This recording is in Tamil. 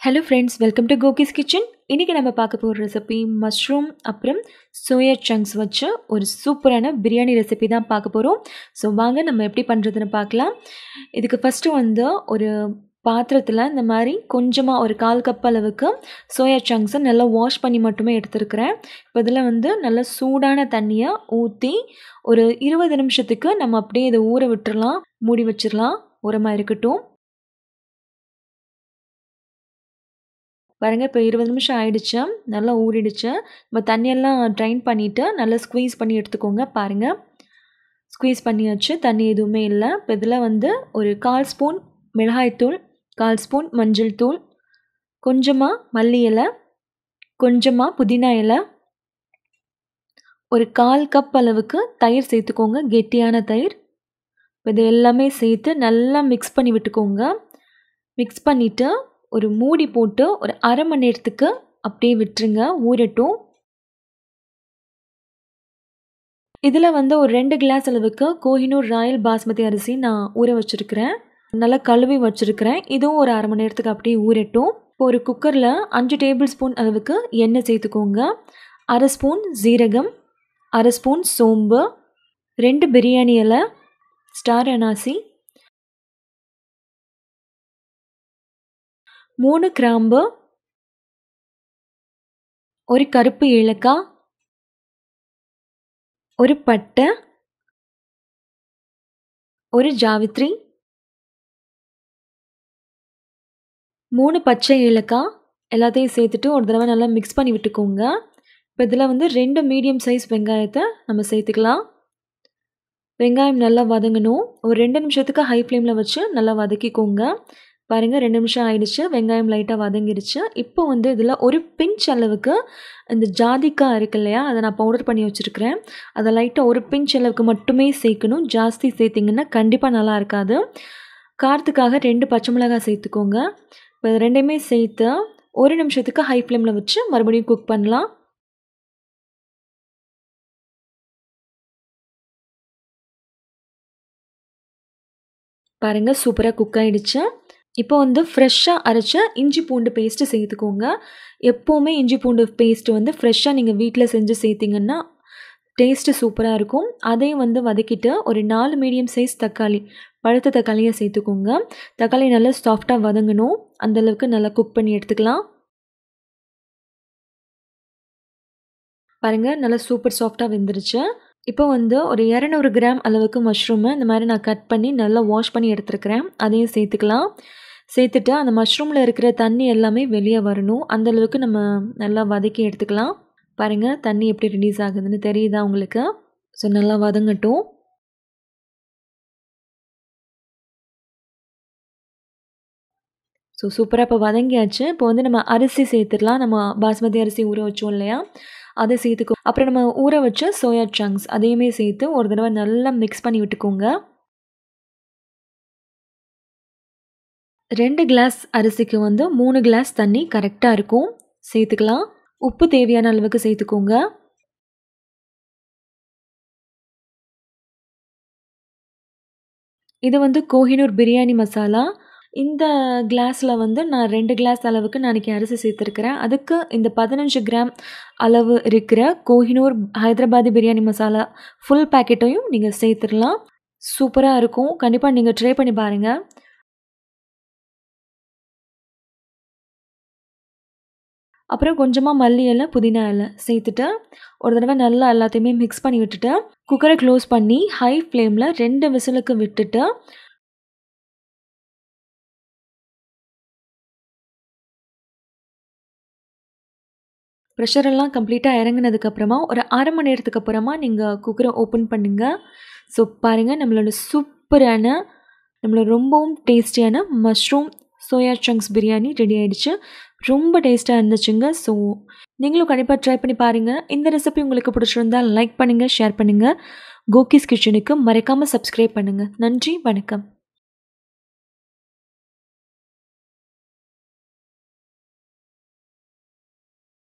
ஹலோ ஃப்ரெண்ட்ஸ், வெல்கம் டு கோகிஸ் கிச்சன். இன்றைக்கி நம்ம பார்க்க போகிற ரெசிபி மஷ்ரூம் அப்புறம் சோயா சங்க்ஸ் வச்சு ஒரு சூப்பரான பிரியாணி ரெசிபி தான் பார்க்க போகிறோம். ஸோ வாங்க நம்ம எப்படி பண்ணுறதுன்னு பார்க்கலாம். இதுக்கு ஃபஸ்ட்டு ஒரு பாத்திரத்தில் இந்த மாதிரி கொஞ்சமாக ஒரு 1/4 கப் அளவுக்கு சோயா சங்க்ஸை நல்லா வாஷ் பண்ணி மட்டுமே எடுத்துருக்கிறேன். இப்போ இதில் நல்லா சூடான தண்ணியை ஊற்றி ஒரு 20 நிமிஷத்துக்கு நம்ம அப்படியே இதை ஊற விட்டுறலாம். மூடி வச்சிடலாம், ஓரமாக இருக்கட்டும். பாருங்கள், இப்போ 20 நிமிஷம் ஆயிடுச்சு, நல்லா ஊறிடுச்சு. நம்ம தண்ணியெல்லாம் ட்ரைன் பண்ணிவிட்டு நல்லா ஸ்குவீஸ் பண்ணி எடுத்துக்கோங்க. பாருங்கள், ஸ்குவீஸ் பண்ணியாச்சு, தண்ணி எதுவுமே இல்லை. இப்போ இதில் ஒரு 1/4 ஸ்பூன் மிளகாய்த்தூள், 1/4 ஸ்பூன் மஞ்சள் தூள், கொஞ்சமாக மல்லி இலை, கொஞ்சமாக புதினா இலை, ஒரு 1/4 கப் அளவுக்கு தயிர் சேர்த்துக்கோங்க, கெட்டியான தயிர். இப்போ இது எல்லாமே சேர்த்து நல்லா மிக்ஸ் பண்ணி விட்டுக்கோங்க. மிக்ஸ் பண்ணிவிட்டு ஒரு மூடி போட்டு ஒரு அரை மணி நேரத்துக்கு அப்படியே விட்டுருங்க, ஊறட்டும். இதில் ஒரு 2 கிளாஸ் அளவுக்கு கோஹினூர் ராயல் பாஸ்மதி அரிசி நான் ஊற வச்சுருக்கிறேன், நல்லா கழுவி வச்சுருக்கிறேன். இதுவும் ஒரு அரை மணி நேரத்துக்கு அப்படியே ஊறட்டும். இப்போ ஒரு குக்கரில் 5 டேபிள் ஸ்பூன் அளவுக்கு எண்ணெய் சேர்த்துக்கோங்க. அரை ஸ்பூன் ஜீரகம், அரை ஸ்பூன் சோம்பு, 2 பிரியாணி இலை, ஸ்டார் அனாசி, 3 கிராம்பு, ஒரு கருப்பு ஏலக்காய், ஒரு பட்டை, ஒரு ஜாவித்ரி, 3 பச்சை ஏலக்காய் எல்லாத்தையும் சேர்த்துட்டு ஒரு தடவை நல்லா மிக்ஸ் பண்ணி விட்டுக்கோங்க. இப்போ இதில் 2 மீடியம் சைஸ் வெங்காயத்தை நம்ம சேர்த்துக்கலாம். வெங்காயம் நல்லா வதங்கணும். ஒரு 2 நிமிஷத்துக்கு ஹை ஃப்ளேமில் வச்சு நல்லா வதக்கிக்கோங்க. பாருங்கள், 2 நிமிஷம் ஆயிடுச்சு, வெங்காயம் லைட்டாக வதங்கிடுச்சு. இப்போ இதில் ஒரு பிஞ்ச் அளவுக்கு இந்த ஜாதிக்காய் இருக்கு இல்லையா, அதை நான் பவுடர் பண்ணி வச்சுருக்கிறேன். அதை லைட்டாக ஒரு பிஞ்ச் அளவுக்கு மட்டுமே சேர்க்கணும். ஜாஸ்தி சேர்த்திங்கன்னா கண்டிப்பாக நல்லா இருக்காது. காரத்துக்காக 2 பச்சை மிளகாய் சேர்த்துக்கோங்க. இப்போ இது ரெண்டையுமே சேர்த்து ஒரு நிமிஷத்துக்கு ஹை ஃப்ளேமில் வச்சு மறுபடியும் குக் பண்ணலாம். பாருங்கள், சூப்பராக குக் ஆகிடுச்சு. இப்போ ஃப்ரெஷ்ஷாக அரைச்ச இஞ்சி பூண்டு பேஸ்ட்டு சேர்த்துக்கோங்க. எப்போவுமே இஞ்சி பூண்டு பேஸ்ட்டு ஃப்ரெஷ்ஷாக நீங்கள் வீட்டில் செஞ்சு சேர்த்திங்கன்னா டேஸ்ட்டு சூப்பராக இருக்கும். அதையும் வதக்கிட்டு ஒரு 4 மீடியம் சைஸ் தக்காளி, பழுத்த தக்காளியை சேர்த்துக்கோங்க. தக்காளி நல்லா சாஃப்டாக வதங்கணும், அந்தளவுக்கு நல்லா குக் பண்ணி எடுத்துக்கலாம். பாருங்கள், நல்லா சூப்பர் சாஃப்டாக வெந்துருச்சு. இப்போ ஒரு 200 கிராம் அளவுக்கு மஷ்ரூமை இந்த மாதிரி நான் கட் பண்ணி நல்லா வாஷ் பண்ணி எடுத்துருக்கிறேன். அதையும் சேர்த்துக்கலாம். சேர்த்துட்டு அந்த மஷ்ரூமில் இருக்கிற தண்ணி எல்லாமே வெளியே வரணும், அந்தளவுக்கு நம்ம நல்லா வதக்கி எடுத்துக்கலாம். பாருங்கள், தண்ணி எப்படி ரிலீஸ் ஆகுதுன்னு தெரியுதா உங்களுக்கு? ஸோ நல்லா வதங்கட்டும். ஸோ சூப்பராக இப்போ வதங்கியாச்சு. இப்போ நம்ம அரிசி சேர்த்துடலாம். நம்ம பாஸ்மதி அரிசி ஊற வச்சோம் இல்லையா, அதை சேர்த்துக்கோ. அப்புறம் நம்ம ஊற வச்ச சோயா சங்க்ஸ் அதையுமே சேர்த்து ஒரு தடவை நல்லா மிக்ஸ் பண்ணி விட்டுக்கோங்க. 2 கிளாஸ் அரிசிக்கு 3 கிளாஸ் தண்ணி கரெக்டாக இருக்கும். சேர்த்துக்கலாம். உப்பு தேவையான அளவுக்கு சேர்த்துக்கோங்க. இது கோஹினூர் பிரியாணி மசாலா. இந்த கிளாஸில் நான் 2 கிளாஸ் அளவுக்கு நான் இன்றைக்கி அரிசி சேர்த்துருக்கிறேன். அதுக்கு இந்த 15 கிராம் அளவு இருக்கிற கோஹினூர் ஹைதராபாதி பிரியாணி மசாலா ஃபுல் பேக்கெட்டையும் நீங்கள் சேர்த்துடலாம். சூப்பராக இருக்கும், கண்டிப்பாக நீங்கள் ட்ரை பண்ணி பாருங்கள். அப்புறம் கொஞ்சமாக மல்லி இலை, புதினா இலை சேர்த்துட்டு ஒரு தடவை நல்லா எல்லாத்தையுமே மிக்ஸ் பண்ணி விட்டுட்டு குக்கரை க்ளோஸ் பண்ணி ஹை ஃப்ளேமில் 2 விசிலுக்கு விட்டுட்டு ப்ரெஷரெல்லாம் கம்ப்ளீட்டாக இறங்கினதுக்கப்புறமா ஒரு அரை மணி நேரத்துக்கு அப்புறமா நீங்கள் குக்கரை ஓப்பன் பண்ணுங்கள். ஸோ பாருங்கள், நம்மளோட சூப்பரான, நம்மளோட ரொம்பவும் டேஸ்டியான mushroom soya chunks biryani ready ஆகிடுச்சு. ரொம்ப டேஸ்ட்டாக இருந்துச்சுங்க. ஸோ நீங்களும் கண்டிப்பாக ட்ரை பண்ணி பாருங்கள். இந்த ரெசிபி உங்களுக்கு பிடிச்சிருந்தால் லைக் பண்ணுங்கள், ஷேர் பண்ணுங்கள். கோகிஸ் கிச்சனுக்கு மறக்காமல் சப்ஸ்கிரைப் பண்ணுங்கள். நன்றி, வணக்கம்.